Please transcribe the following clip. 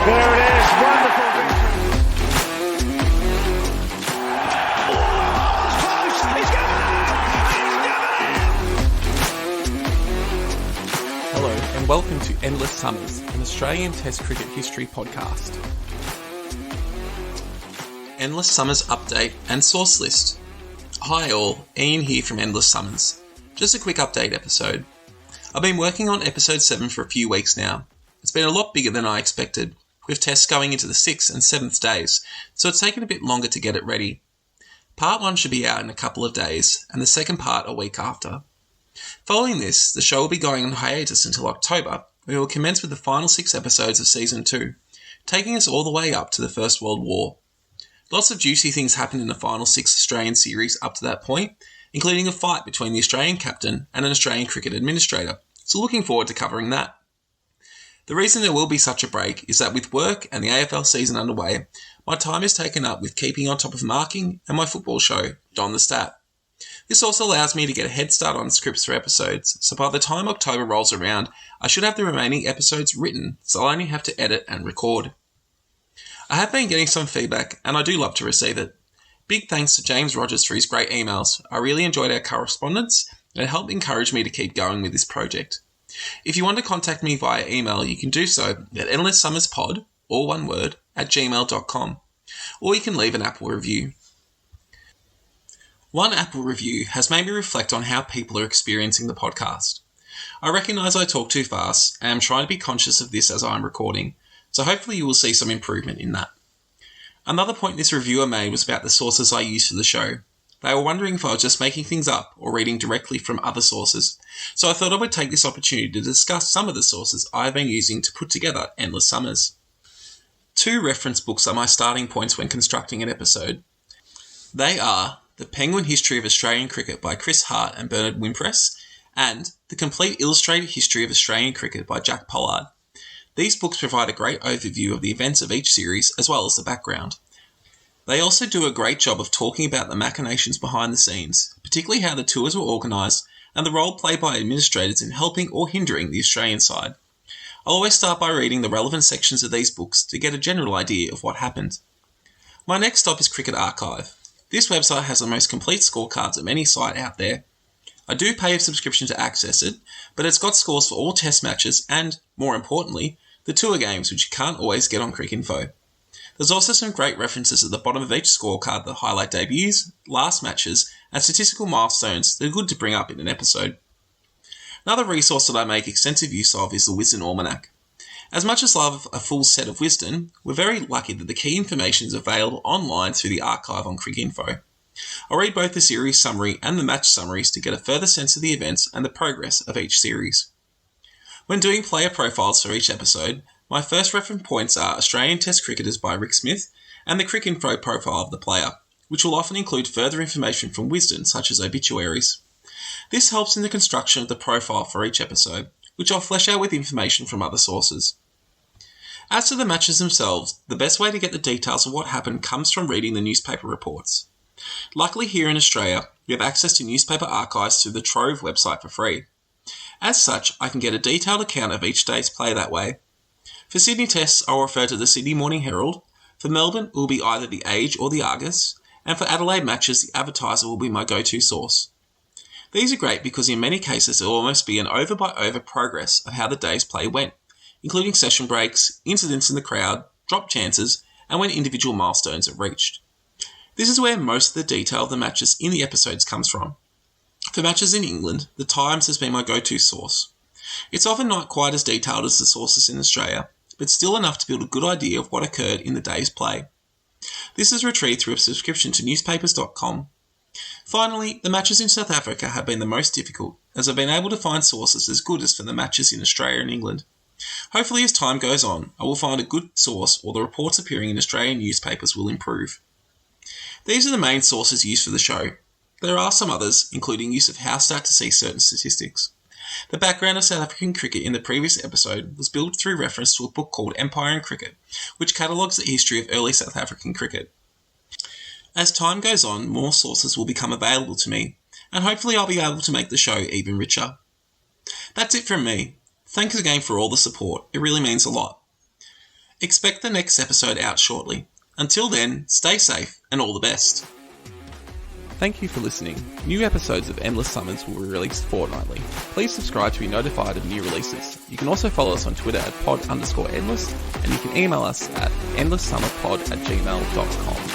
There it is, wonderful. Hello and welcome to Endless Summers, an Australian Test cricket history podcast. Endless Summers update and source list. Hi all, Ian here from Endless Summers. Just a quick update episode. I've been working on episode 7 for a few weeks now. It's been a lot bigger than I expected, with tests going into the 6th and 7th days, so it's taken a bit longer to get it ready. Part 1 should be out in a couple of days, and the second part a week after. Following this, the show will be going on hiatus until October, where we will commence with the final 6 episodes of Season 2, taking us all the way up to the First World War. Lots of juicy things happened in the final 6 Australian series up to that point, including a fight between the Australian captain and an Australian cricket administrator, so looking forward to covering that. The reason there will be such a break is that with work and the AFL season underway, my time is taken up with keeping on top of marking and my football show, Don the Stat. This also allows me to get a head start on scripts for episodes, so by the time October rolls around, I should have the remaining episodes written, so I'll only have to edit and record. I have been getting some feedback, and I do love to receive it. Big thanks to James Rogers for his great emails. I really enjoyed our correspondence, and it helped encourage me to keep going with this project. If you want to contact me via email, you can do so at endlesssummerspod, all one word, @gmail.com, or you can leave an Apple review. One Apple review has made me reflect on how people are experiencing the podcast. I recognise I talk too fast, and I'm trying to be conscious of this as I'm recording, so hopefully you will see some improvement in that. Another point this reviewer made was about the sources I use for the show. They were wondering if I was just making things up or reading directly from other sources, so I thought I would take this opportunity to discuss some of the sources I have been using to put together Endless Summers. 2 reference books are my starting points when constructing an episode. They are The Penguin History of Australian Cricket by Chris Hart and Bernard Wimpress, and The Complete Illustrated History of Australian Cricket by Jack Pollard. These books provide a great overview of the events of each series as well as the background. They also do a great job of talking about the machinations behind the scenes, particularly how the tours were organised and the role played by administrators in helping or hindering the Australian side. I'll always start by reading the relevant sections of these books to get a general idea of what happened. My next stop is Cricket Archive. This website has the most complete scorecards of any site out there. I do pay a subscription to access it, but it's got scores for all test matches and, more importantly, the tour games, which you can't always get on Cricinfo. There's also some great references at the bottom of each scorecard that highlight debuts, last matches, and statistical milestones that are good to bring up in an episode. Another resource that I make extensive use of is the Wisden Almanac. As much as I love a full set of Wisden, we're very lucky that the key information is available online through the archive on Cricinfo. I read both the series summary and the match summaries to get a further sense of the events and the progress of each series. When doing player profiles for each episode, my first reference points are Australian Test Cricketers by Rick Smith and the Cricinfo profile of the player, which will often include further information from Wisden such as obituaries. This helps in the construction of the profile for each episode, which I'll flesh out with information from other sources. As to the matches themselves, the best way to get the details of what happened comes from reading the newspaper reports. Luckily here in Australia, we have access to newspaper archives through the Trove website for free. As such, I can get a detailed account of each day's play that way. For Sydney tests, I'll refer to the Sydney Morning Herald. For Melbourne, it will be either the Age or the Argus. And for Adelaide matches, the Advertiser will be my go-to source. These are great because in many cases it will almost be an over-by-over progress of how the day's play went, including session breaks, incidents in the crowd, drop chances, and when individual milestones are reached. This is where most of the detail of the matches in the episodes comes from. For matches in England, the Times has been my go-to source. It's often not quite as detailed as the sources in Australia, but still enough to build a good idea of what occurred in the day's play. This is retrieved through a subscription to newspapers.com. Finally, the matches in South Africa have been the most difficult, as I've been able to find sources as good as for the matches in Australia and England. Hopefully as time goes on, I will find a good source or the reports appearing in Australian newspapers will improve. These are the main sources used for the show. There are some others, including use of Howstat to see certain statistics. The background of South African cricket in the previous episode was built through reference to a book called Empire in Cricket, which catalogues the history of early South African cricket. As time goes on, more sources will become available to me, and hopefully I'll be able to make the show even richer. That's it from me. Thanks again for all the support, it really means a lot. Expect the next episode out shortly. Until then, stay safe and all the best. Thank you for listening. New episodes of Endless Summons will be released fortnightly. Please subscribe to be notified of new releases. You can also follow us on Twitter at pod_endless, and you can email us at endlesssummerpod@gmail.com.